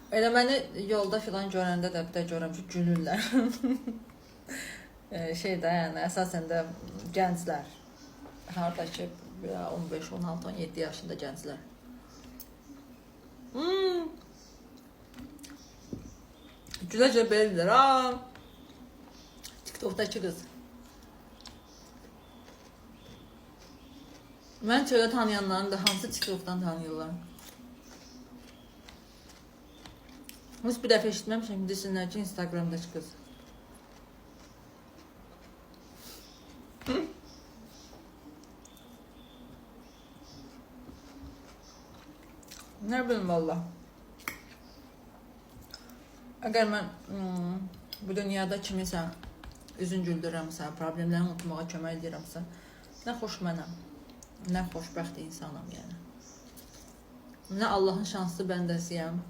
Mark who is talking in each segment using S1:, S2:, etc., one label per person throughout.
S1: Elə məni yolda filan görəndə də bir də görürəm ki, gülürlər. Şeydə, yəni əsasən də gənclər, hardakı 15, 16, 17 yaşında gənclər. Gülə-gülə belə deyirlər, TikTokdakı qız. Mən çöldə tanıyanların da hamısı TikTokdan tanıyırlar. Heç bir dəfə eşitməmişəm, desinlər ki, Instagramdakı qız. Nə bilim valla. Əgər mən bu dünyada kimisə üzün güldürürəmsə, problemlərini unutmağa kömək edirəmsə, nə xoş mənəm, nə xoşbəxt insanam yəni. Nə Allahın şanslı bəndəsiyəm.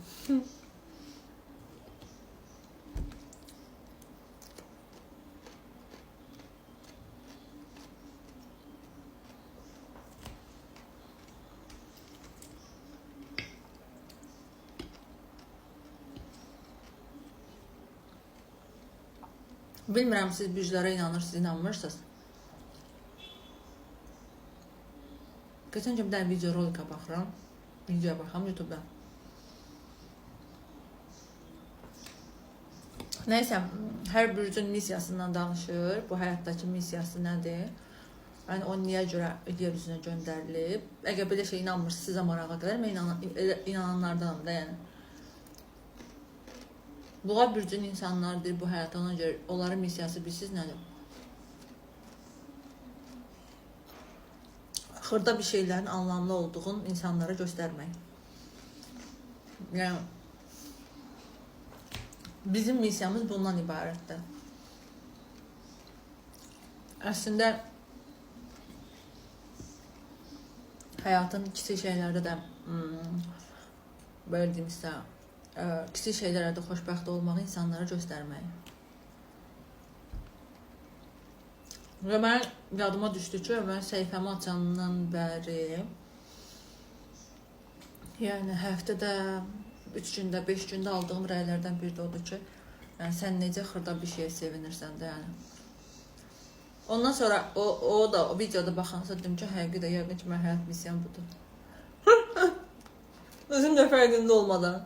S1: Bilmirəm, siz büclərə inanırsınız, inanmırsınız. Geçən gün bir dənə video rolika baxıram. Videoya baxıram YouTube'da. Nəysə, hər bürcün missiyasından danışır. Bu həyatdakı missiyası nədir? Yəni, o niyə görə yer üzünə göndərilib? Əgər belə şey inanmırsınız, sizə marağa qədər, mən inananlardanım da, yəni. Boğa bürcün insanlardır bu həyata, ona görə onların missiyası bilsiz nədir? Xırda bir şeylərin anlamlı olduğunu insanlara göstərmək. Yəni, bizim missiyamız bundan ibarətdir. Əslində, həyatın kiçik şeylərdə də, belə deyim sizə, kiçik şeylərdə xoşbəxt olmağı insanlara göstərmək. Və mən yadıma düşdü ki, mən səhifəmi açandan bəri, yəni həftədə 3 gündə, 5 gündə aldığım rəylərdən biri də odur ki, yəni sən necə xırda bir şeyə sevinirsən də, yəni. Ondan sonra o videoda baxansa dedim ki, həqiqi də yəqin ki, mən həyat missiyam budur. Özüm də fərqində olmadan.